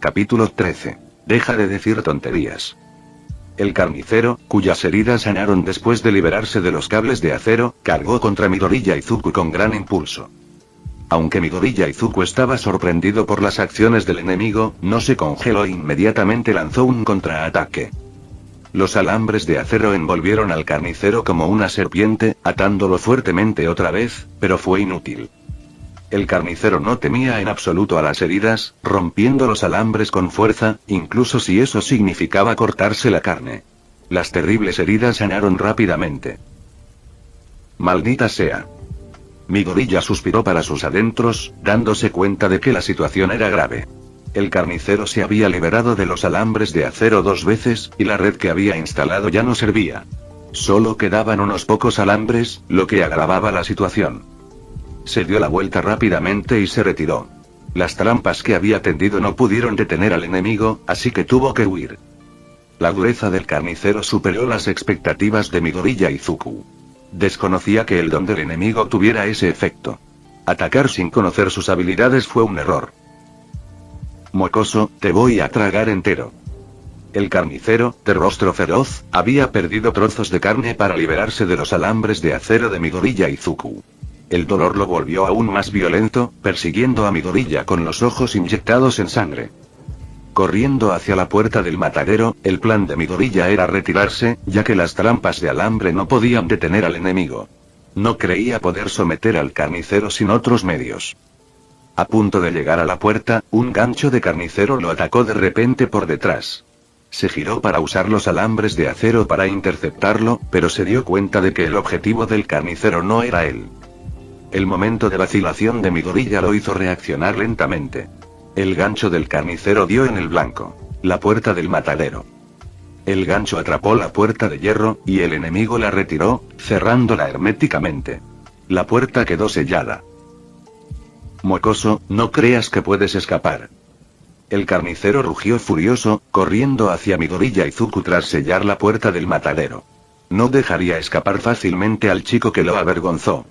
Capítulo 13. Deja de decir tonterías. El carnicero, cuyas heridas sanaron después de liberarse de los cables de acero, cargó contra Midoriya Izuku con gran impulso. Aunque Midoriya Izuku estaba sorprendido por las acciones del enemigo, no se congeló e inmediatamente lanzó un contraataque. Los alambres de acero envolvieron al carnicero como una serpiente, atándolo fuertemente otra vez, pero fue inútil. El carnicero no temía en absoluto a las heridas, rompiendo los alambres con fuerza, incluso si eso significaba cortarse la carne. Las terribles heridas sanaron rápidamente. Maldita sea. Midoriya suspiró para sus adentros, dándose cuenta de que la situación era grave. El carnicero se había liberado de los alambres de acero 2 veces, y la red que había instalado ya no servía. Solo quedaban unos pocos alambres, lo que agravaba la situación. Se dio la vuelta rápidamente y se retiró. Las trampas que había tendido no pudieron detener al enemigo, así que tuvo que huir. La dureza del carnicero superó las expectativas de Midoriya Izuku. Desconocía que el don del enemigo tuviera ese efecto. Atacar sin conocer sus habilidades fue un error. Mocoso, te voy a tragar entero. El carnicero, de rostro feroz, había perdido trozos de carne para liberarse de los alambres de acero de Midoriya Izuku. El dolor lo volvió aún más violento, persiguiendo a Midoriya con los ojos inyectados en sangre. Corriendo hacia la puerta del matadero, el plan de Midoriya era retirarse, ya que las trampas de alambre no podían detener al enemigo. No creía poder someter al carnicero sin otros medios. A punto de llegar a la puerta, un gancho de carnicero lo atacó de repente por detrás. Se giró para usar los alambres de acero para interceptarlo, pero se dio cuenta de que el objetivo del carnicero no era él. El momento de vacilación de Midoriya lo hizo reaccionar lentamente. El gancho del carnicero dio en el blanco. La puerta del matadero. El gancho atrapó la puerta de hierro, y el enemigo la retiró, cerrándola herméticamente. La puerta quedó sellada. Mocoso, no creas que puedes escapar. El carnicero rugió furioso, corriendo hacia Midoriya Izuku tras sellar la puerta del matadero. No dejaría escapar fácilmente al chico que lo avergonzó.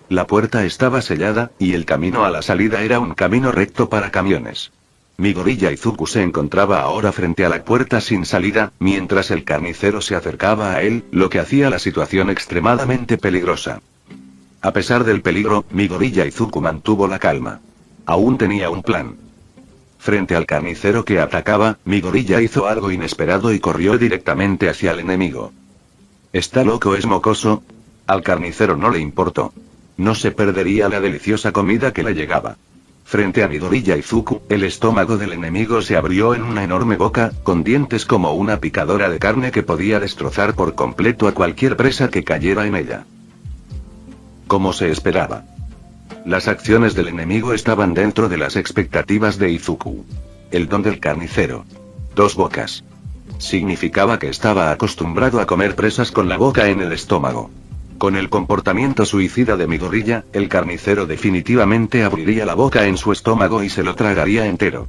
La puerta estaba sellada, y el camino a la salida era un camino recto para camiones. Midoriya Izuku se encontraba ahora frente a la puerta sin salida, mientras el carnicero se acercaba a él, lo que hacía la situación extremadamente peligrosa. A pesar del peligro, Midoriya Izuku mantuvo la calma. Aún tenía un plan. Frente al carnicero que atacaba, Midoriya hizo algo inesperado y corrió directamente hacia el enemigo. ¿Está loco es Mocoso? Al carnicero no le importó. No se perdería la deliciosa comida que le llegaba. Frente a Midoriya Izuku, el estómago del enemigo se abrió en una enorme boca, con dientes como una picadora de carne que podía destrozar por completo a cualquier presa que cayera en ella. Como se esperaba. Las acciones del enemigo estaban dentro de las expectativas de Izuku. El don del carnicero. 2 bocas. Significaba que estaba acostumbrado a comer presas con la boca en el estómago. Con el comportamiento suicida de Midoriya, el carnicero definitivamente abriría la boca en su estómago y se lo tragaría entero.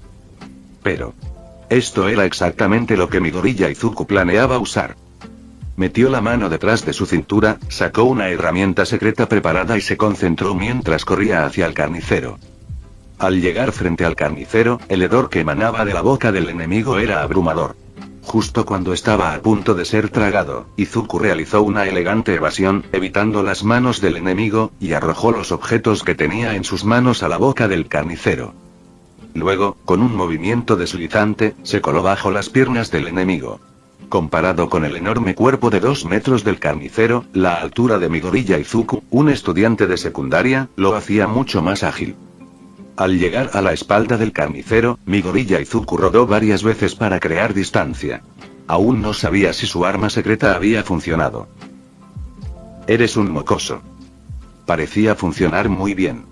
Pero esto era exactamente lo que Midoriya Izuku planeaba usar. Metió la mano detrás de su cintura, sacó una herramienta secreta preparada y se concentró mientras corría hacia el carnicero. Al llegar frente al carnicero, el hedor que emanaba de la boca del enemigo era abrumador. Justo cuando estaba a punto de ser tragado, Izuku realizó una elegante evasión, evitando las manos del enemigo, y arrojó los objetos que tenía en sus manos a la boca del carnicero. Luego, con un movimiento deslizante, se coló bajo las piernas del enemigo. Comparado con el enorme cuerpo de 2 metros del carnicero, la altura de Midoriya Izuku, un estudiante de secundaria, lo hacía mucho más ágil. Al llegar a la espalda del carnicero, Midoriya Izuku rodó varias veces para crear distancia. Aún no sabía si su arma secreta había funcionado. Eres un mocoso. Parecía funcionar muy bien.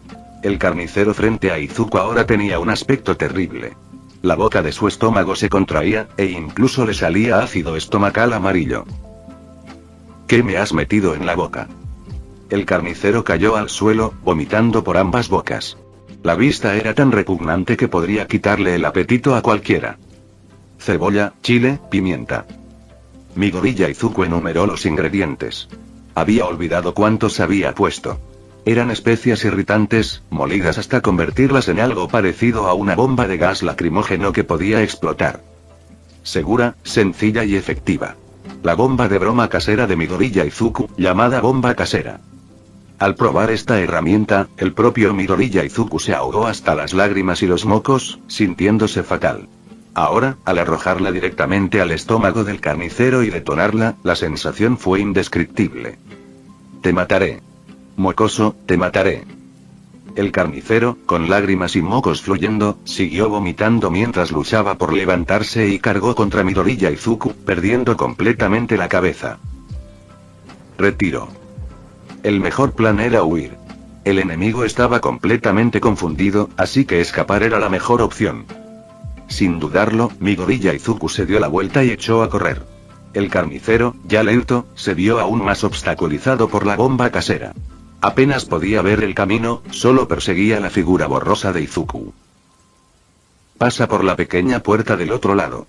El carnicero frente a Izuku ahora tenía un aspecto terrible. La boca de su estómago se contraía, e incluso le salía ácido estomacal amarillo. ¿Qué me has metido en la boca? El carnicero cayó al suelo, vomitando por ambas bocas. La vista era tan repugnante que podría quitarle el apetito a cualquiera. Cebolla, chile, pimienta. Midoriya Izuku enumeró los ingredientes. Había olvidado cuántos había puesto. Eran especias irritantes, molidas hasta convertirlas en algo parecido a una bomba de gas lacrimógeno que podía explotar. Segura, sencilla y efectiva. La bomba de broma casera de Midoriya Izuku, llamada bomba casera. Al probar esta herramienta, el propio Midoriya Izuku se ahogó hasta las lágrimas y los mocos, sintiéndose fatal. Ahora, al arrojarla directamente al estómago del carnicero y detonarla, la sensación fue indescriptible. Te mataré. Mocoso, te mataré. El carnicero, con lágrimas y mocos fluyendo, siguió vomitando mientras luchaba por levantarse y cargó contra Midoriya Izuku, perdiendo completamente la cabeza. Retiro. El mejor plan era huir. El enemigo estaba completamente confundido, así que escapar era la mejor opción. Sin dudarlo, Midoriya Izuku se dio la vuelta y echó a correr. El carnicero, ya lento, se vio aún más obstaculizado por la bomba casera. Apenas podía ver el camino, solo perseguía la figura borrosa de Izuku. Pasa por la pequeña puerta del otro lado.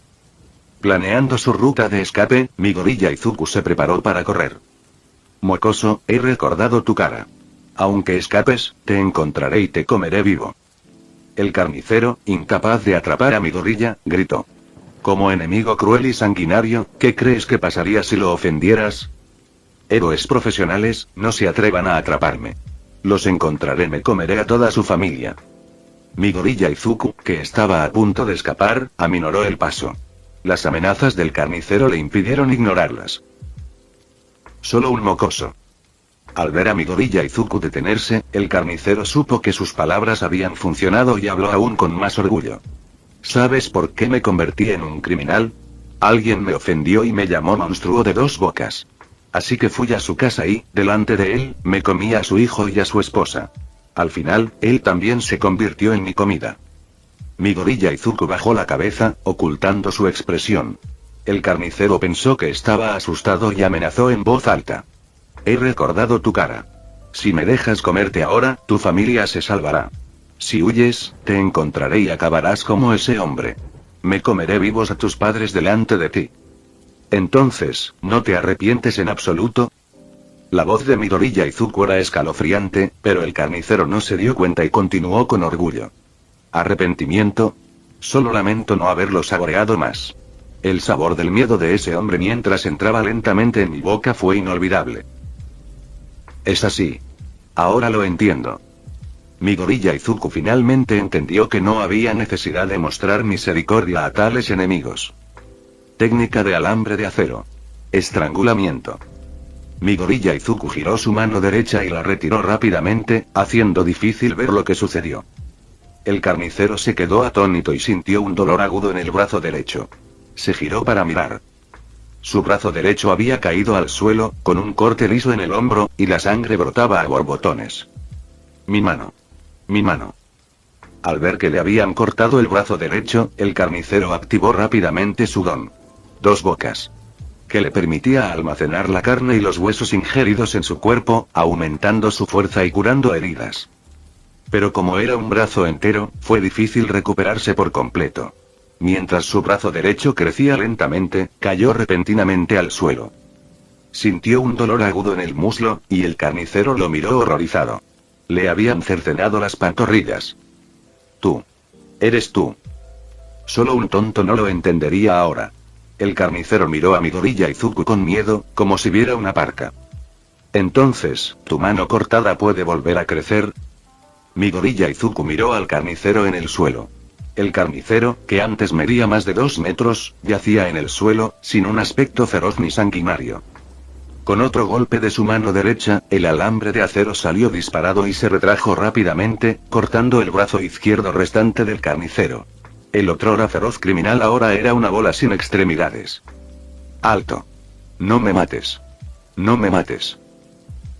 Planeando su ruta de escape, Midoriya Izuku se preparó para correr. Mocoso, he recordado tu cara. Aunque escapes, te encontraré y te comeré vivo. El carnicero, incapaz de atrapar a Midoriya, gritó. Como enemigo cruel y sanguinario, ¿qué crees que pasaría si lo ofendieras? Héroes profesionales, no se atrevan a atraparme. Los encontraré, me comeré a toda su familia. Midoriya Izuku, que estaba a punto de escapar, aminoró el paso. Las amenazas del carnicero le impidieron ignorarlas. Solo un mocoso. Al ver a Midoriya Izuku detenerse, el carnicero supo que sus palabras habían funcionado y habló aún con más orgullo. ¿Sabes por qué me convertí en un criminal? Alguien me ofendió y me llamó monstruo de dos bocas. Así que fui a su casa y, delante de él, me comí a su hijo y a su esposa. Al final, él también se convirtió en mi comida. Midoriya Izuku bajó la cabeza, ocultando su expresión. El carnicero pensó que estaba asustado y amenazó en voz alta. He recordado tu cara. Si me dejas comerte ahora, tu familia se salvará. Si huyes, te encontraré y acabarás como ese hombre. Me comeré vivos a tus padres delante de ti. Entonces, ¿no te arrepientes en absoluto? La voz de Midoriya Izuku era escalofriante, pero el carnicero no se dio cuenta y continuó con orgullo. ¿Arrepentimiento? Solo lamento no haberlo saboreado más. El sabor del miedo de ese hombre mientras entraba lentamente en mi boca fue inolvidable. Es así. Ahora lo entiendo. Midoriya Izuku finalmente entendió que no había necesidad de mostrar misericordia a tales enemigos. Técnica de alambre de acero. Estrangulamiento. Midoriya Izuku giró su mano derecha y la retiró rápidamente, haciendo difícil ver lo que sucedió. El carnicero se quedó atónito y sintió un dolor agudo en el brazo derecho. Se giró para mirar. Su brazo derecho había caído al suelo, con un corte liso en el hombro, y la sangre brotaba a borbotones. Mi mano. Mi mano. Al ver que le habían cortado el brazo derecho, el carnicero activó rápidamente su don. Dos bocas. Que le permitía almacenar la carne y los huesos ingeridos en su cuerpo, aumentando su fuerza y curando heridas. Pero como era un brazo entero, fue difícil recuperarse por completo. Mientras su brazo derecho crecía lentamente, cayó repentinamente al suelo. Sintió un dolor agudo en el muslo, y el carnicero lo miró horrorizado. Le habían cercenado las pantorrillas. Tú. Eres tú. Solo un tonto no lo entendería ahora. El carnicero miró a Midoriya Izuku con miedo, como si viera una parca. Entonces, ¿tu mano cortada puede volver a crecer? Midoriya Izuku miró al carnicero en el suelo. El carnicero, que antes medía más de 2 metros, yacía en el suelo, sin un aspecto feroz ni sanguinario. Con otro golpe de su mano derecha, el alambre de acero salió disparado y se retrajo rápidamente, cortando el brazo izquierdo restante del carnicero. El otrora feroz criminal ahora era una bola sin extremidades. ¡Alto! No me mates. No me mates.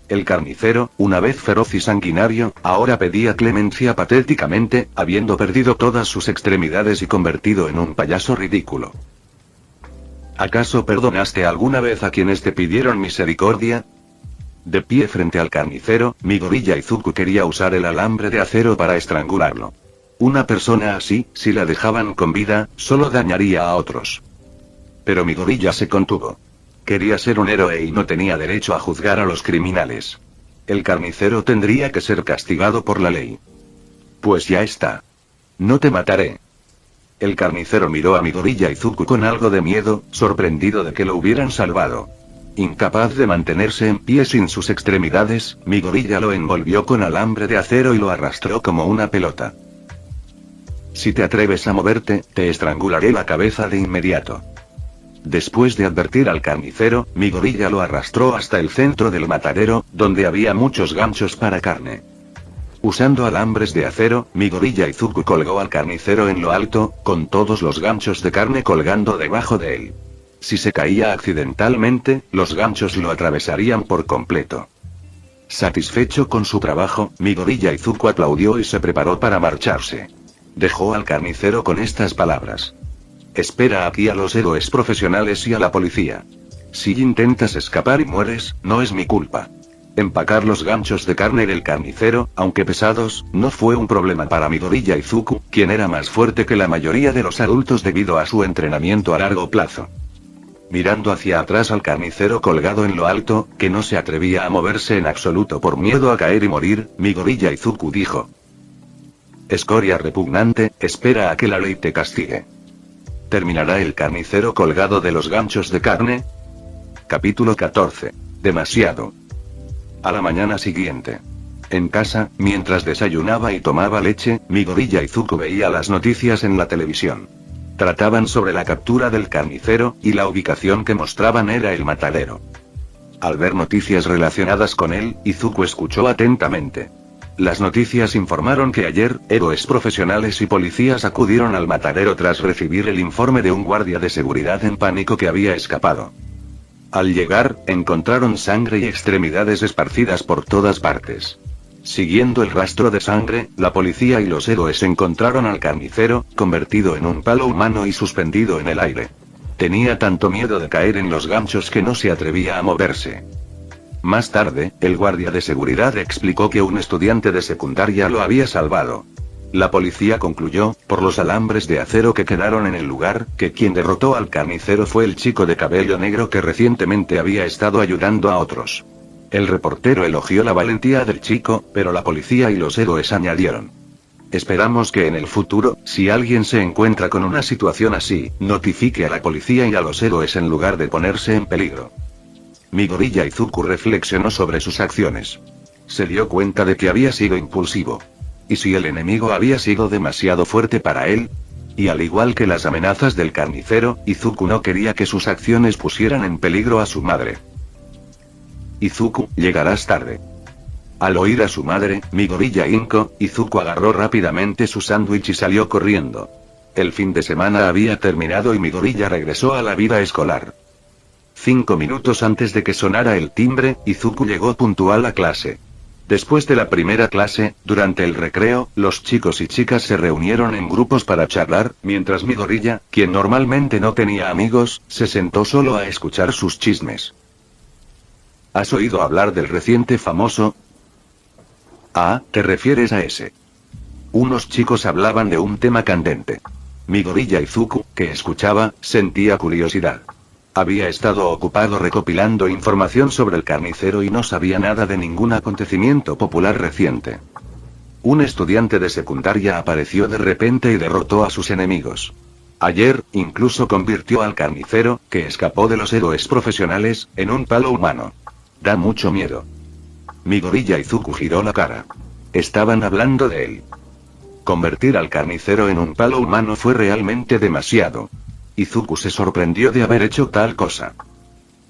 El carnicero, una vez feroz y sanguinario, ahora pedía clemencia patéticamente, habiendo perdido todas sus extremidades y convertido en un payaso ridículo. ¿Acaso perdonaste alguna vez a quienes te pidieron misericordia? De pie frente al carnicero, Midoriya Izuku quería usar el alambre de acero para estrangularlo. Una persona así, si la dejaban con vida, solo dañaría a otros. Pero Midoriya se contuvo. Quería ser un héroe y no tenía derecho a juzgar a los criminales. El carnicero tendría que ser castigado por la ley. Pues ya está. No te mataré. El carnicero miró a Midoriya Izuku con algo de miedo, sorprendido de que lo hubieran salvado. Incapaz de mantenerse en pie sin sus extremidades, Midoriya lo envolvió con alambre de acero y lo arrastró como una pelota. Si te atreves a moverte, te estrangularé la cabeza de inmediato. Después de advertir al carnicero, Midoriya lo arrastró hasta el centro del matadero, donde había muchos ganchos para carne. Usando alambres de acero, Midoriya Izuku colgó al carnicero en lo alto, con todos los ganchos de carne colgando debajo de él. Si se caía accidentalmente, los ganchos lo atravesarían por completo. Satisfecho con su trabajo, Midoriya Izuku aplaudió y se preparó para marcharse. Dejó al carnicero con estas palabras. Espera aquí a los héroes profesionales y a la policía. Si intentas escapar y mueres, no es mi culpa. Empacar los ganchos de carne del carnicero, aunque pesados, no fue un problema para Midoriya Izuku, quien era más fuerte que la mayoría de los adultos debido a su entrenamiento a largo plazo. Mirando hacia atrás al carnicero colgado en lo alto, que no se atrevía a moverse en absoluto por miedo a caer y morir, Midoriya Izuku dijo: escoria repugnante, espera a que la ley te castigue. ¿Terminará el carnicero colgado de los ganchos de carne? Capítulo 14. Demasiado. A la mañana siguiente. En casa, mientras desayunaba y tomaba leche, Midoriya Izuku veía las noticias en la televisión. Trataban sobre la captura del carnicero, y la ubicación que mostraban era el matadero. Al ver noticias relacionadas con él, Izuku escuchó atentamente. Las noticias informaron que ayer, héroes profesionales y policías acudieron al matadero tras recibir el informe de un guardia de seguridad en pánico que había escapado. Al llegar, encontraron sangre y extremidades esparcidas por todas partes. Siguiendo el rastro de sangre, la policía y los héroes encontraron al carnicero, convertido en un palo humano y suspendido en el aire. Tenía tanto miedo de caer en los ganchos que no se atrevía a moverse. Más tarde, el guardia de seguridad explicó que un estudiante de secundaria lo había salvado. La policía concluyó, por los alambres de acero que quedaron en el lugar, que quien derrotó al carnicero fue el chico de cabello negro que recientemente había estado ayudando a otros. El reportero elogió la valentía del chico, pero la policía y los héroes añadieron: esperamos que en el futuro, si alguien se encuentra con una situación así, notifique a la policía y a los héroes en lugar de ponerse en peligro. Midoriya Izuku reflexionó sobre sus acciones. Se dio cuenta de que había sido impulsivo. ¿Y si el enemigo había sido demasiado fuerte para él? Y al igual que las amenazas del carnicero, Izuku no quería que sus acciones pusieran en peligro a su madre. Izuku, llegarás tarde. Al oír a su madre, Midoriya hincó, Izuku agarró rápidamente su sándwich y salió corriendo. El fin de semana había terminado y Midoriya regresó a la vida escolar. 5 minutos antes de que sonara el timbre, Izuku llegó puntual a clase. Después de la primera clase, durante el recreo, los chicos y chicas se reunieron en grupos para charlar, mientras Midoriya, quien normalmente no tenía amigos, se sentó solo a escuchar sus chismes. ¿Has oído hablar del reciente famoso? Ah, ¿te refieres a ese? Unos chicos hablaban de un tema candente. Midoriya Izuku, que escuchaba, sentía curiosidad. Había estado ocupado recopilando información sobre el carnicero y no sabía nada de ningún acontecimiento popular reciente. Un estudiante de secundaria apareció de repente y derrotó a sus enemigos. Ayer, incluso convirtió al carnicero, que escapó de los héroes profesionales, en un palo humano. Da mucho miedo. Midoriya Izuku giró la cara. Estaban hablando de él. Convertir al carnicero en un palo humano fue realmente demasiado. Izuku se sorprendió de haber hecho tal cosa.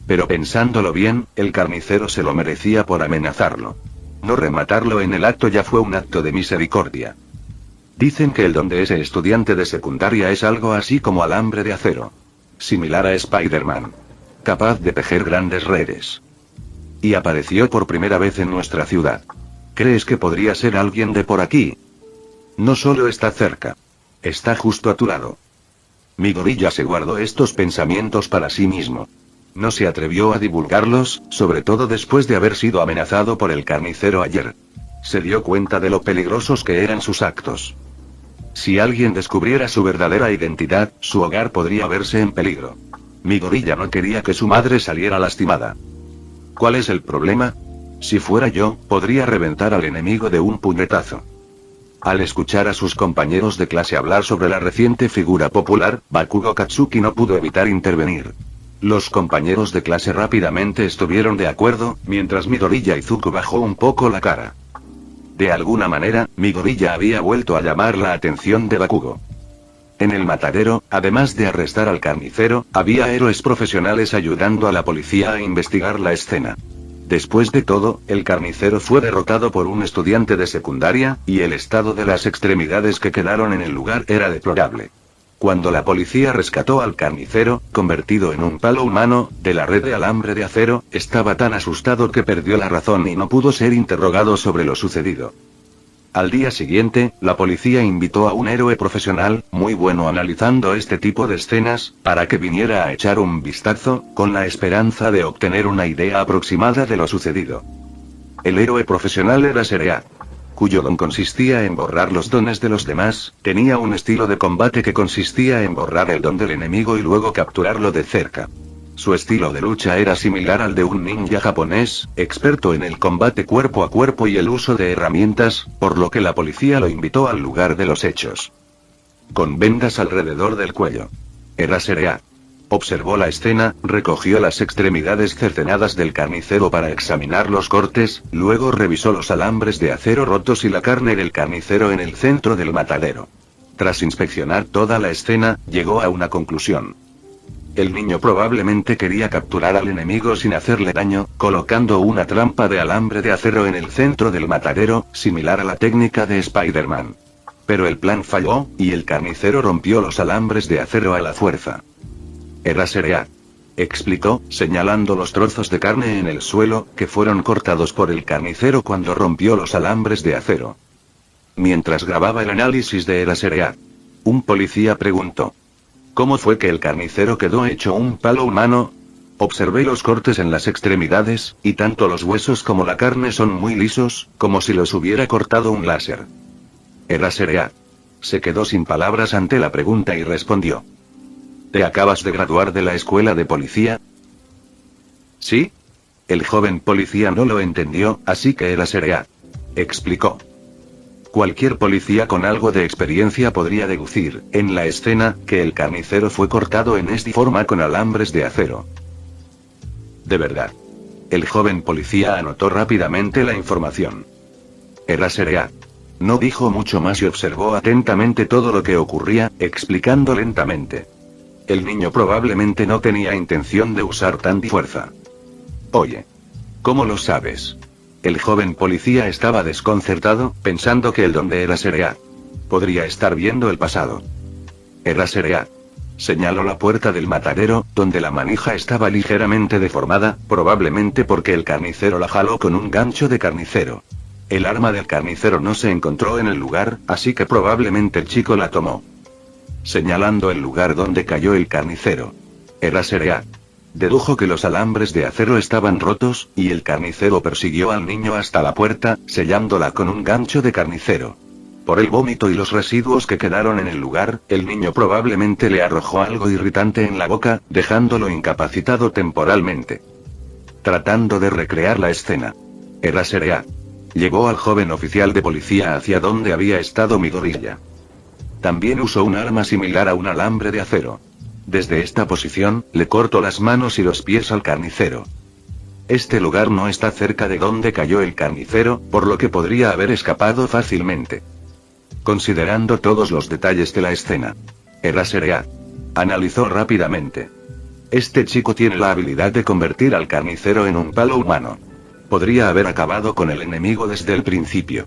Pero pensándolo bien, el carnicero se lo merecía por amenazarlo. No rematarlo en el acto ya fue un acto de misericordia. Dicen que el don de ese estudiante de secundaria es algo así como alambre de acero. Similar a Spider-Man. Capaz de tejer grandes redes. Y apareció por primera vez en nuestra ciudad. ¿Crees que podría ser alguien de por aquí? No solo está cerca. Está justo a tu lado. Midoriya se guardó estos pensamientos para sí mismo. No se atrevió a divulgarlos, sobre todo después de haber sido amenazado por el carnicero ayer. Se dio cuenta de lo peligrosos que eran sus actos. Si alguien descubriera su verdadera identidad, su hogar podría verse en peligro. Midoriya no quería que su madre saliera lastimada. ¿Cuál es el problema? Si fuera yo, podría reventar al enemigo de un puñetazo. Al escuchar a sus compañeros de clase hablar sobre la reciente figura popular, Bakugo Katsuki no pudo evitar intervenir. Los compañeros de clase rápidamente estuvieron de acuerdo, mientras Midoriya Izuku bajó un poco la cara. De alguna manera, Midoriya había vuelto a llamar la atención de Bakugo. En el matadero, además de arrestar al carnicero, había héroes profesionales ayudando a la policía a investigar la escena. Después de todo, el carnicero fue derrotado por un estudiante de secundaria, y el estado de las extremidades que quedaron en el lugar era deplorable. Cuando la policía rescató al carnicero, convertido en un palo humano, de la red de alambre de acero, estaba tan asustado que perdió la razón y no pudo ser interrogado sobre lo sucedido. Al día siguiente, la policía invitó a un héroe profesional, muy bueno analizando este tipo de escenas, para que viniera a echar un vistazo, con la esperanza de obtener una idea aproximada de lo sucedido. El héroe profesional era Serea, cuyo don consistía en borrar los dones de los demás. Tenía un estilo de combate que consistía en borrar el don del enemigo y luego capturarlo de cerca. Su estilo de lucha era similar al de un ninja japonés, experto en el combate cuerpo a cuerpo y el uso de herramientas, por lo que la policía lo invitó al lugar de los hechos. Con vendas alrededor del cuello. Era Serea. Observó la escena, recogió las extremidades cercenadas del carnicero para examinar los cortes, luego revisó los alambres de acero rotos y la carne del carnicero en el centro del matadero. Tras inspeccionar toda la escena, llegó a una conclusión. El niño probablemente quería capturar al enemigo sin hacerle daño, colocando una trampa de alambre de acero en el centro del matadero, similar a la técnica de Spider-Man. Pero el plan falló, y el carnicero rompió los alambres de acero a la fuerza. Era Serea, explicó, señalando los trozos de carne en el suelo, que fueron cortados por el carnicero cuando rompió los alambres de acero. Mientras grababa el análisis de Era Serea, un policía preguntó: ¿cómo fue que el carnicero quedó hecho un palo humano? Observé los cortes en las extremidades, y tanto los huesos como la carne son muy lisos, como si los hubiera cortado un láser. Era Serea. Se quedó sin palabras ante la pregunta y respondió: ¿te acabas de graduar de la escuela de policía? ¿Sí? El joven policía no lo entendió, así que Era Serea explicó. Cualquier policía con algo de experiencia podría deducir, en la escena, que el carnicero fue cortado en esta forma con alambres de acero. ¿De verdad? El joven policía anotó rápidamente la información. Era Serea. No dijo mucho más y observó atentamente todo lo que ocurría, explicando lentamente. El niño probablemente no tenía intención de usar tanta fuerza. Oye. ¿Cómo lo sabes? El joven policía estaba desconcertado, pensando que el don de Era Serea podría estar viendo el pasado. Era Serea señaló la puerta del matadero, donde la manija estaba ligeramente deformada, probablemente porque el carnicero la jaló con un gancho de carnicero. El arma del carnicero no se encontró en el lugar, así que probablemente el chico la tomó. Señalando el lugar donde cayó el carnicero. Era Serea dedujo que los alambres de acero estaban rotos, y el carnicero persiguió al niño hasta la puerta, sellándola con un gancho de carnicero. Por el vómito y los residuos que quedaron en el lugar, el niño probablemente le arrojó algo irritante en la boca, dejándolo incapacitado temporalmente. Tratando de recrear la escena. Era Serea. Llevó al joven oficial de policía hacia donde había estado Midoriya. También usó un arma similar a un alambre de acero. Desde esta posición, le cortó las manos y los pies al carnicero. Este lugar no está cerca de donde cayó el carnicero, por lo que podría haber escapado fácilmente. Considerando todos los detalles de la escena, Era Serea analizó rápidamente. Este chico tiene la habilidad de convertir al carnicero en un palo humano. Podría haber acabado con el enemigo desde el principio.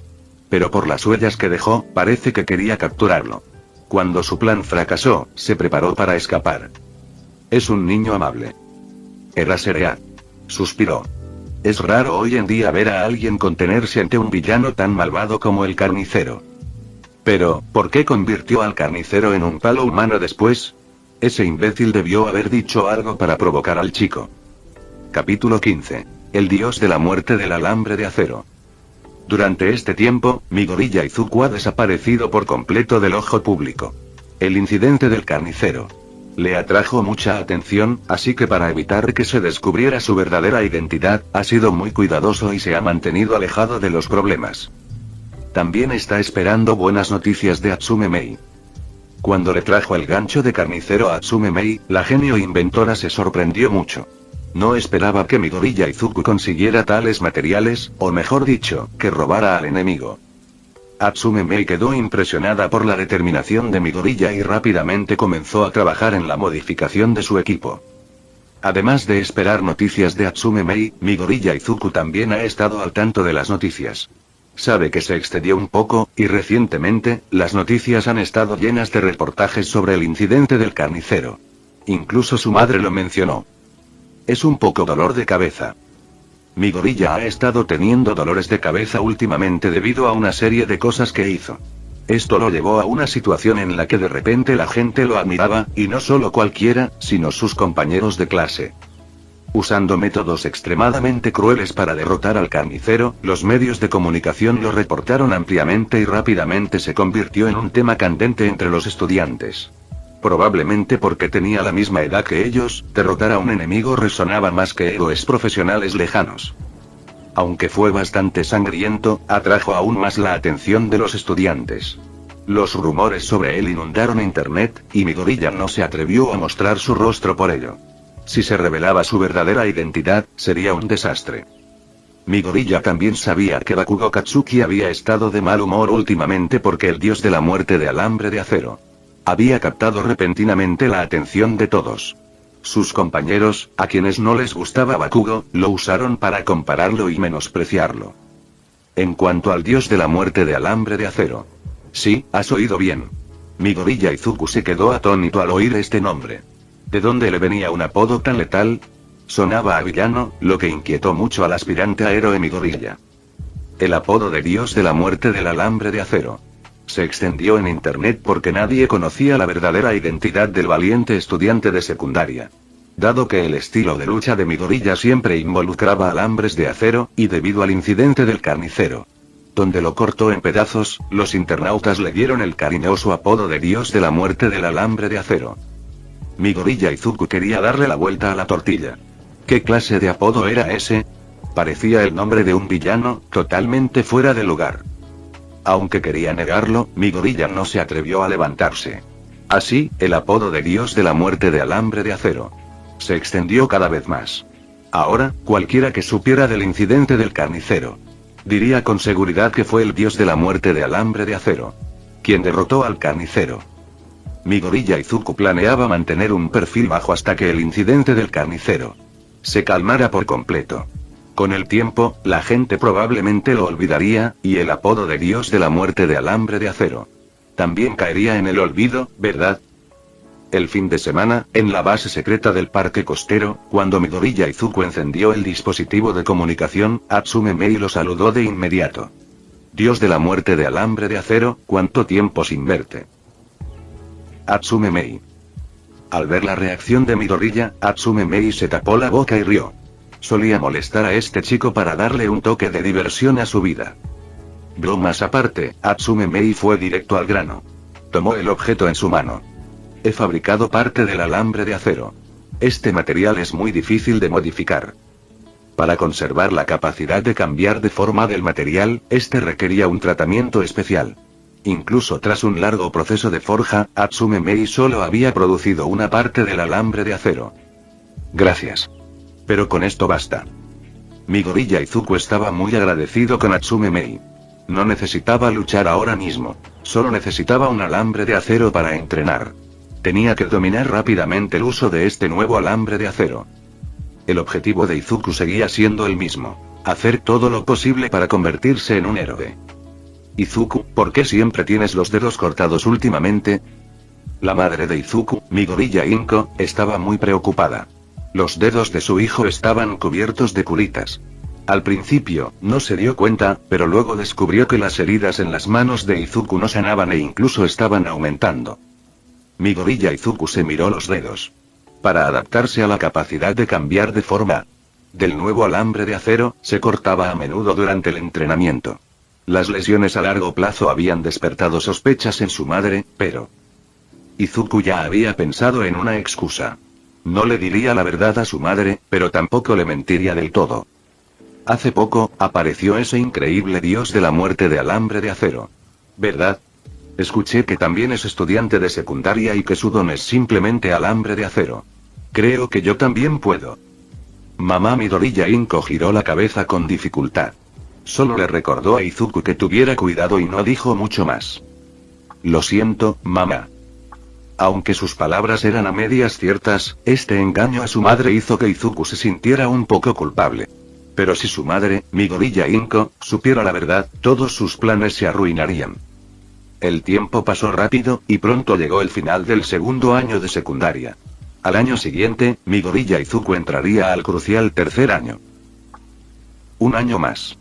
Pero por las huellas que dejó, parece que quería capturarlo. Cuando su plan fracasó, se preparó para escapar. Es un niño amable. Era Serea suspiró. Es raro hoy en día ver a alguien contenerse ante un villano tan malvado como el carnicero. Pero, ¿por qué convirtió al carnicero en un palo humano después? Ese imbécil debió haber dicho algo para provocar al chico. Capítulo 15. El dios de la muerte del alambre de acero. Durante este tiempo, Midoriya Izuku ha desaparecido por completo del ojo público. El incidente del carnicero Le atrajo mucha atención, así que para evitar que se descubriera su verdadera identidad, ha sido muy cuidadoso y se ha mantenido alejado de los problemas. También está esperando buenas noticias de Atsume Mei. Cuando le trajo el gancho de carnicero a Atsume Mei, la genio inventora se sorprendió mucho. No esperaba que Midoriya Izuku consiguiera tales materiales, o mejor dicho, que robara al enemigo. Atsume Mei quedó impresionada por la determinación de Midoriya y rápidamente comenzó a trabajar en la modificación de su equipo. Además de esperar noticias de Atsume Mei, Midoriya Izuku también ha estado al tanto de las noticias. Sabe que se excedió un poco, y recientemente, las noticias han estado llenas de reportajes sobre el incidente del carnicero. Incluso su madre lo mencionó. Es un poco dolor de cabeza. Midoriya ha estado teniendo dolores de cabeza últimamente debido a una serie de cosas que hizo. Esto lo llevó a una situación en la que de repente la gente lo admiraba, y no solo cualquiera, sino sus compañeros de clase. Usando métodos extremadamente crueles para derrotar al carnicero, los medios de comunicación lo reportaron ampliamente y rápidamente se convirtió en un tema candente entre los estudiantes. Probablemente porque tenía la misma edad que ellos, derrotar a un enemigo resonaba más que héroes profesionales lejanos. Aunque fue bastante sangriento, atrajo aún más la atención de los estudiantes. Los rumores sobre él inundaron internet, y Midoriya no se atrevió a mostrar su rostro por ello. Si se revelaba su verdadera identidad, sería un desastre. Midoriya también sabía que Bakugo Katsuki había estado de mal humor últimamente porque el dios de la muerte de alambre de acero había captado repentinamente la atención de todos. Sus compañeros, a quienes no les gustaba Bakugo, lo usaron para compararlo y menospreciarlo. En cuanto al dios de la muerte de alambre de acero. Sí, has oído bien. Midoriya Izuku se quedó atónito al oír este nombre. ¿De dónde le venía un apodo tan letal? Sonaba a villano, lo que inquietó mucho al aspirante a héroe Midoriya. El apodo de dios de la muerte del alambre de acero se extendió en internet porque nadie conocía la verdadera identidad del valiente estudiante de secundaria. Dado que el estilo de lucha de Midoriya siempre involucraba alambres de acero, y debido al incidente del carnicero, donde lo cortó en pedazos, los internautas le dieron el cariñoso apodo de dios de la muerte del alambre de acero. Midoriya Izuku quería darle la vuelta a la tortilla. ¿Qué clase de apodo era ese? Parecía el nombre de un villano, totalmente fuera de lugar. Aunque quería negarlo, Midoriya no se atrevió a levantarse. Así, el apodo de dios de la muerte de alambre de acero se extendió cada vez más. Ahora, cualquiera que supiera del incidente del carnicero diría con seguridad que fue el dios de la muerte de alambre de acero quien derrotó al carnicero. Midoriya Izuku planeaba mantener un perfil bajo hasta que el incidente del carnicero se calmara por completo. Con el tiempo, la gente probablemente lo olvidaría, y el apodo de dios de la muerte de alambre de acero también caería en el olvido, ¿verdad? El fin de semana, en la base secreta del parque costero, cuando Midoriya Izuku encendió el dispositivo de comunicación, Atsume Mei lo saludó de inmediato. Dios de la muerte de alambre de acero, ¿cuánto tiempo sin verte? Atsume Mei. Al ver la reacción de Midoriya, Atsume Mei se tapó la boca y rió. Solía molestar a este chico para darle un toque de diversión a su vida. Bromas aparte, Atsume Mei fue directo al grano. Tomó el objeto en su mano. He fabricado parte del alambre de acero. Este material es muy difícil de modificar. Para conservar la capacidad de cambiar de forma del material, este requería un tratamiento especial. Incluso tras un largo proceso de forja, Atsume Mei solo había producido una parte del alambre de acero. Gracias. Pero con esto basta. Midoriya Izuku estaba muy agradecido con Atsume Mei. No necesitaba luchar ahora mismo. Solo necesitaba un alambre de acero para entrenar. Tenía que dominar rápidamente el uso de este nuevo alambre de acero. El objetivo de Izuku seguía siendo el mismo: hacer todo lo posible para convertirse en un héroe. Izuku, ¿por qué siempre tienes los dedos cortados últimamente? La madre de Izuku, Midoriya Inko, estaba muy preocupada. Los dedos de su hijo estaban cubiertos de curitas. Al principio, no se dio cuenta, pero luego descubrió que las heridas en las manos de Izuku no sanaban e incluso estaban aumentando. Midoriya Izuku se miró los dedos. Para adaptarse a la capacidad de cambiar de forma del nuevo alambre de acero, se cortaba a menudo durante el entrenamiento. Las lesiones a largo plazo habían despertado sospechas en su madre, pero Izuku ya había pensado en una excusa. No le diría la verdad a su madre, pero tampoco le mentiría del todo. Hace poco, apareció ese increíble dios de la muerte de alambre de acero. ¿Verdad? Escuché que también es estudiante de secundaria y que su don es simplemente alambre de acero. Creo que yo también puedo. Mamá Midoriya Inko giró la cabeza con dificultad. Solo le recordó a Izuku que tuviera cuidado y no dijo mucho más. Lo siento, mamá. Aunque sus palabras eran a medias ciertas, este engaño a su madre hizo que Izuku se sintiera un poco culpable. Pero si su madre, Midoriya Inko, supiera la verdad, todos sus planes se arruinarían. El tiempo pasó rápido, y pronto llegó el final del segundo año de secundaria. Al año siguiente, Midoriya Izuku entraría al crucial tercer año. Un año más.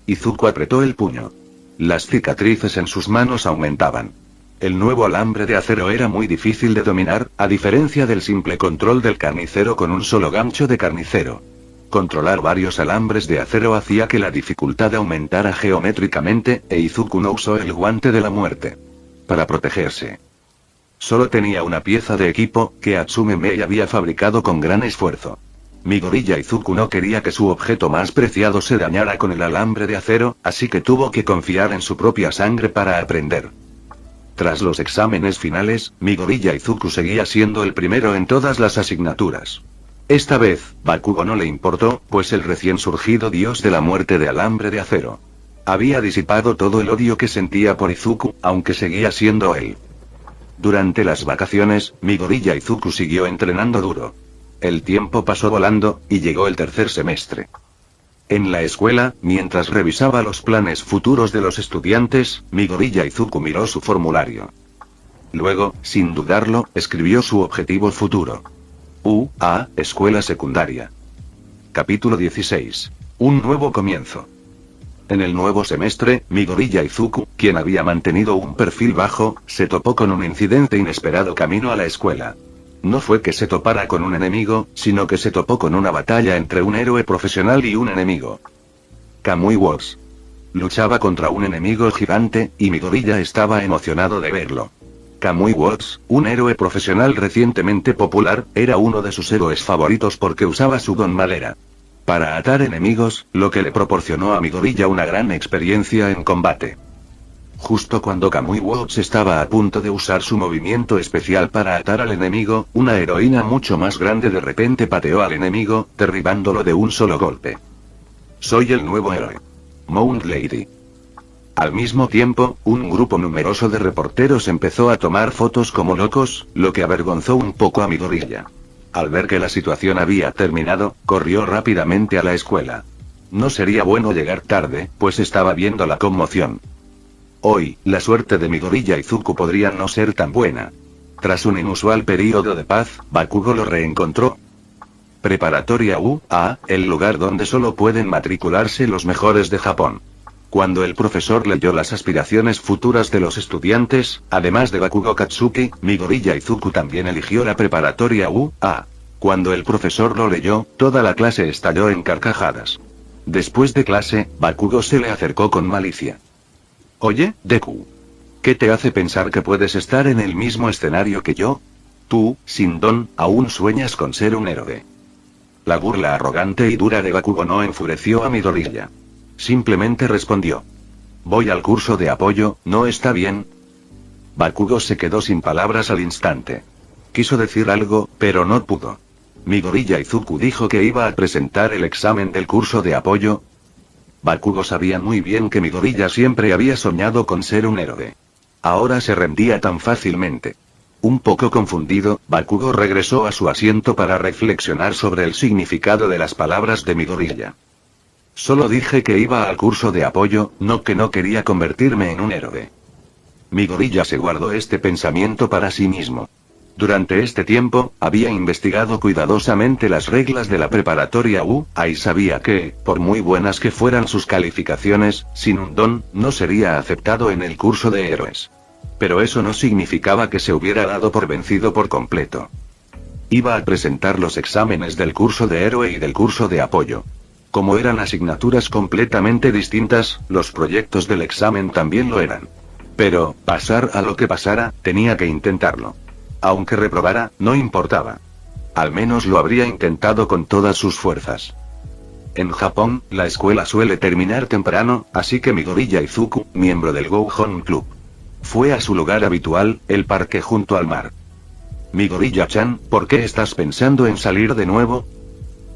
Izuku apretó el puño. Las cicatrices en sus manos aumentaban. El nuevo alambre de acero era muy difícil de dominar, a diferencia del simple control del carnicero con un solo gancho de carnicero. Controlar varios alambres de acero hacía que la dificultad aumentara geométricamente, e Izuku no usó el guante de la muerte. Para protegerse. Solo tenía una pieza de equipo, que Atsume Mei había fabricado con gran esfuerzo. Midoriya Izuku no quería que su objeto más preciado se dañara con el alambre de acero, así que tuvo que confiar en su propia sangre para aprender. Tras los exámenes finales, Midoriya Izuku seguía siendo el primero en todas las asignaturas. Esta vez, Bakugo no le importó, pues el recién surgido dios de la muerte de alambre de acero había disipado todo el odio que sentía por Izuku, aunque seguía siendo él. Durante las vacaciones, Midoriya Izuku siguió entrenando duro. El tiempo pasó volando, y llegó el tercer semestre. En la escuela, mientras revisaba los planes futuros de los estudiantes, Midoriya Izuku miró su formulario. Luego, sin dudarlo, escribió su objetivo futuro. Escuela secundaria. Capítulo 16. Un nuevo comienzo. En el nuevo semestre, Midoriya Izuku, quien había mantenido un perfil bajo, se topó con un incidente inesperado camino a la escuela. No fue que se topara con un enemigo, sino que se topó con una batalla entre un héroe profesional y un enemigo. Kamui Wars. Luchaba contra un enemigo gigante, y Midoriya estaba emocionado de verlo. Kamui Wars, un héroe profesional recientemente popular, era uno de sus héroes favoritos porque usaba su don madera para atar enemigos, lo que le proporcionó a Midoriya una gran experiencia en combate. Justo cuando Kamui Wars estaba a punto de usar su movimiento especial para atar al enemigo, una heroína mucho más grande de repente pateó al enemigo, derribándolo de un solo golpe. Soy el nuevo héroe. Mount Lady. Al mismo tiempo, un grupo numeroso de reporteros empezó a tomar fotos como locos, lo que avergonzó un poco a Midoriya. Al ver que la situación había terminado, corrió rápidamente a la escuela. No sería bueno llegar tarde, pues estaba viendo la conmoción. Hoy, la suerte de Midoriya Izuku podría no ser tan buena. Tras un inusual período de paz, Bakugo lo reencontró. Preparatoria UA, el lugar donde solo pueden matricularse los mejores de Japón. Cuando el profesor leyó las aspiraciones futuras de los estudiantes, además de Bakugo Katsuki, Midoriya Izuku también eligió la preparatoria UA. Cuando el profesor lo leyó, toda la clase estalló en carcajadas. Después de clase, Bakugo se le acercó con malicia. Oye, Deku. ¿Qué te hace pensar que puedes estar en el mismo escenario que yo? Tú, sin don, aún sueñas con ser un héroe. La burla arrogante y dura de Bakugo no enfureció a Midoriya. Simplemente respondió. Voy al curso de apoyo, ¿no está bien? Bakugo se quedó sin palabras al instante. Quiso decir algo, pero no pudo. Midoriya Izuku dijo que iba a presentar el examen del curso de apoyo. Bakugo sabía muy bien que Midoriya siempre había soñado con ser un héroe. Ahora se rendía tan fácilmente. Un poco confundido, Bakugo regresó a su asiento para reflexionar sobre el significado de las palabras de Midoriya. Solo dije que iba al curso de apoyo, no que no quería convertirme en un héroe. Midoriya se guardó este pensamiento para sí mismo. Durante este tiempo, había investigado cuidadosamente las reglas de la preparatoria UA y sabía que, por muy buenas que fueran sus calificaciones, sin un don, no sería aceptado en el curso de héroes. Pero eso no significaba que se hubiera dado por vencido por completo. Iba a presentar los exámenes del curso de héroe y del curso de apoyo. Como eran asignaturas completamente distintas, los proyectos del examen también lo eran. Pero, pasar a lo que pasara, tenía que intentarlo. Aunque reprobara, no importaba. Al menos lo habría intentado con todas sus fuerzas. En Japón, la escuela suele terminar temprano, así que Midoriya Izuku, miembro del Go-Hon Club, fue a su lugar habitual, el parque junto al mar. Midoriya-chan, ¿por qué estás pensando en salir de nuevo?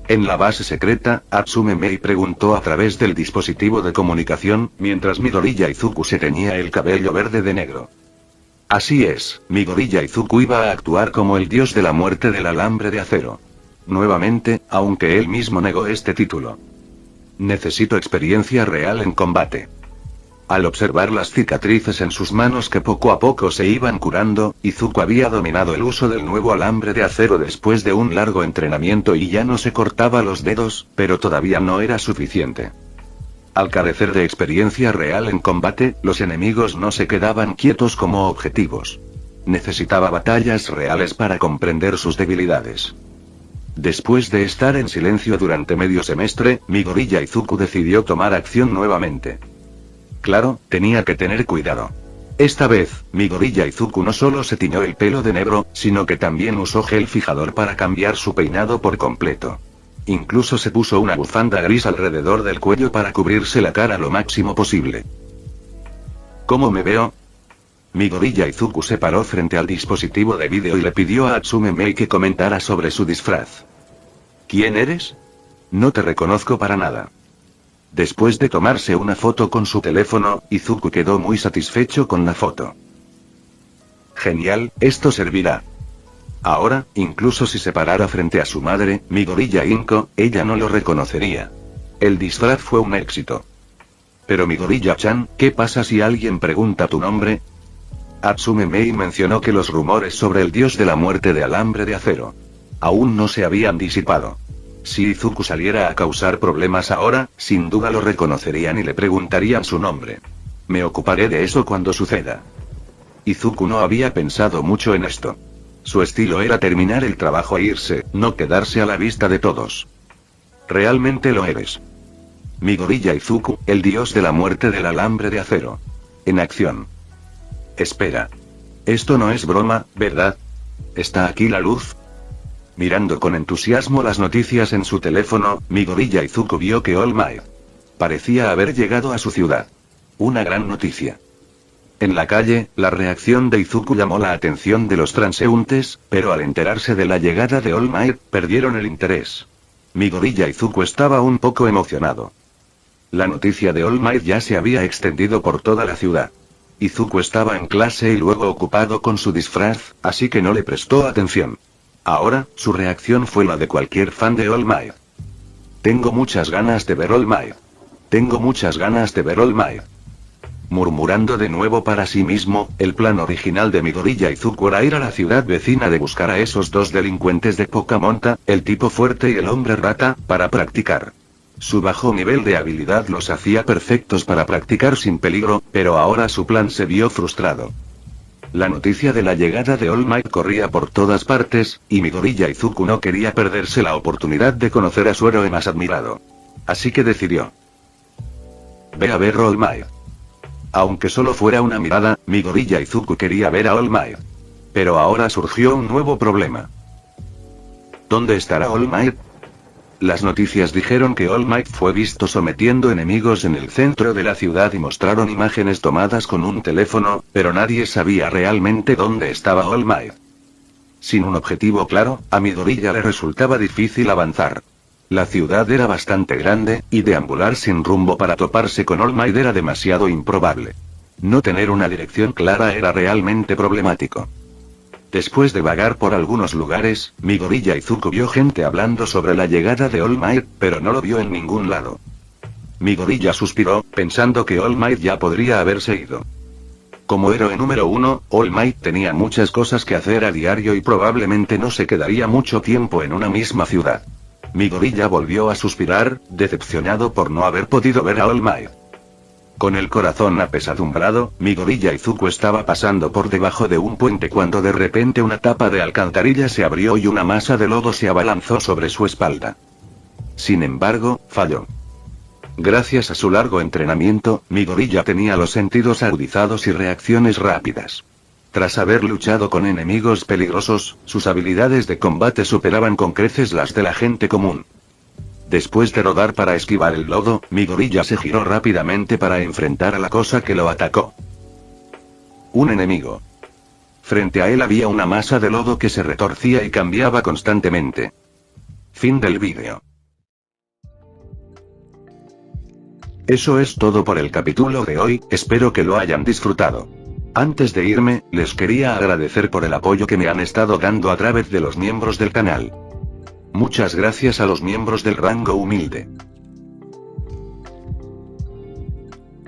En la base secreta, Atsume Mei preguntó a través del dispositivo de comunicación, mientras Midoriya Izuku se teñía el cabello verde de negro. Así es, Midoriya Izuku iba a actuar como el dios de la muerte del alambre de acero. Nuevamente, aunque él mismo negó este título. Necesito experiencia real en combate. Al observar las cicatrices en sus manos que poco a poco se iban curando, Izuku había dominado el uso del nuevo alambre de acero después de un largo entrenamiento y ya no se cortaba los dedos, pero todavía no era suficiente. Al carecer de experiencia real en combate, los enemigos no se quedaban quietos como objetivos. Necesitaba batallas reales para comprender sus debilidades. Después de estar en silencio durante medio semestre, Midoriya Izuku decidió tomar acción nuevamente. Claro, tenía que tener cuidado. Esta vez, Midoriya Izuku no solo se tiñó el pelo de negro, sino que también usó gel fijador para cambiar su peinado por completo. Incluso se puso una bufanda gris alrededor del cuello para cubrirse la cara lo máximo posible. ¿Cómo me veo? Midoriya Izuku se paró frente al dispositivo de vídeo y le pidió a Atsume Mei que comentara sobre su disfraz. ¿Quién eres? No te reconozco para nada. Después de tomarse una foto con su teléfono, Izuku quedó muy satisfecho con la foto. Genial, esto servirá. Ahora, incluso si se parara frente a su madre, Midoriya Inko, ella no lo reconocería. El disfraz fue un éxito. Pero Midoriya-chan, ¿qué pasa si alguien pregunta tu nombre? Atsume Mei mencionó que los rumores sobre el dios de la muerte de alambre de acero aún no se habían disipado. Si Izuku saliera a causar problemas ahora, sin duda lo reconocerían y le preguntarían su nombre. Me ocuparé de eso cuando suceda. Izuku no había pensado mucho en esto. Su estilo era terminar el trabajo e irse, no quedarse a la vista de todos. Realmente lo eres. Midoriya Izuku, el dios de la muerte del alambre de acero. En acción. Espera. Esto no es broma, ¿verdad? ¿Está aquí la luz? Mirando con entusiasmo las noticias en su teléfono, Midoriya Izuku vio que All Might parecía haber llegado a su ciudad. Una gran noticia. En la calle, la reacción de Izuku llamó la atención de los transeúntes, pero al enterarse de la llegada de All Might, perdieron el interés. Midoriya Izuku estaba un poco emocionado. La noticia de All Might ya se había extendido por toda la ciudad. Izuku estaba en clase y luego ocupado con su disfraz, así que no le prestó atención. Ahora, su reacción fue la de cualquier fan de All Might. Tengo muchas ganas de ver All Might. Tengo muchas ganas de ver All Might. Murmurando de nuevo para sí mismo, el plan original de Midoriya Izuku era ir a la ciudad vecina de buscar a esos dos delincuentes de poca monta, el tipo fuerte y el hombre rata, para practicar. Su bajo nivel de habilidad los hacía perfectos para practicar sin peligro, pero ahora su plan se vio frustrado. La noticia de la llegada de All Might corría por todas partes, y Midoriya Izuku no quería perderse la oportunidad de conocer a su héroe más admirado. Así que decidió. Ve a ver All Might. Aunque solo fuera una mirada, Midoriya Izuku quería ver a All Might. Pero ahora surgió un nuevo problema. ¿Dónde estará All Might? Las noticias dijeron que All Might fue visto sometiendo enemigos en el centro de la ciudad y mostraron imágenes tomadas con un teléfono, pero nadie sabía realmente dónde estaba All Might. Sin un objetivo claro, a Midoriya le resultaba difícil avanzar. La ciudad era bastante grande, y deambular sin rumbo para toparse con All Might era demasiado improbable. No tener una dirección clara era realmente problemático. Después de vagar por algunos lugares, Midoriya Izuku vio gente hablando sobre la llegada de All Might, pero no lo vio en ningún lado. Midoriya suspiró, pensando que All Might ya podría haberse ido. Como héroe número 1, All Might tenía muchas cosas que hacer a diario y probablemente no se quedaría mucho tiempo en una misma ciudad. Midoriya volvió a suspirar, decepcionado por no haber podido ver a All Might. Con el corazón apesadumbrado, Midoriya Izuku estaba pasando por debajo de un puente cuando de repente una tapa de alcantarilla se abrió y una masa de lodo se abalanzó sobre su espalda. Sin embargo, falló. Gracias a su largo entrenamiento, mi gorilla tenía los sentidos agudizados y reacciones rápidas. Tras haber luchado con enemigos peligrosos, sus habilidades de combate superaban con creces las de la gente común. Después de rodar para esquivar el lodo, mi gorilla se giró rápidamente para enfrentar a la cosa que lo atacó. Un enemigo. Frente a él había una masa de lodo que se retorcía y cambiaba constantemente. Fin del vídeo. Eso es todo por el capítulo de hoy, espero que lo hayan disfrutado. Antes de irme, les quería agradecer por el apoyo que me han estado dando a través de los miembros del canal. Muchas gracias a los miembros del rango humilde.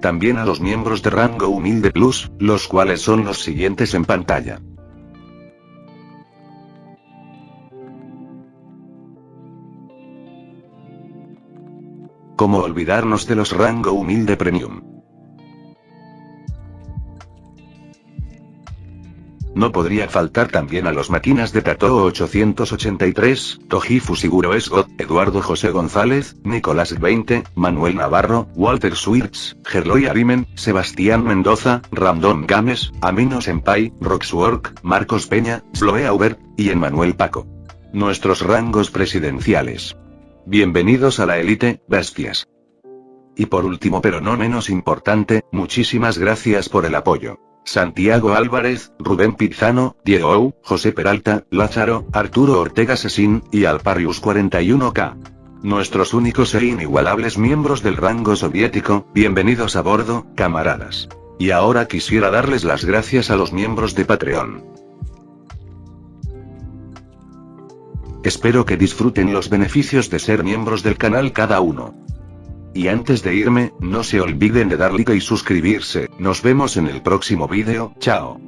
También a los miembros de rango humilde plus, los cuales son los siguientes en pantalla. ¿Cómo olvidarnos de los rango humilde premium? No podría faltar también a los máquinas de Tatoo 883, Toji Fusiguro Esgot, Eduardo José González, Nicolás 20, Manuel Navarro, Walter Swirtz, Gerloy Arimen, Sebastián Mendoza, Random Games, Amino Senpai, Roxwork, Marcos Peña, Sloe Aubert, y Emmanuel Paco. Nuestros rangos presidenciales. Bienvenidos a la élite, bestias. Y por último pero no menos importante, muchísimas gracias por el apoyo. Santiago Álvarez, Rubén Pizano, Diego Ou, José Peralta, Lázaro, Arturo Ortega Sesín, y Alparius 41K. Nuestros únicos e inigualables miembros del rango soviético, bienvenidos a bordo, camaradas. Y ahora quisiera darles las gracias a los miembros de Patreon. Espero que disfruten los beneficios de ser miembros del canal cada uno. Y antes de irme, no se olviden de dar like y suscribirse, nos vemos en el próximo vídeo, chao.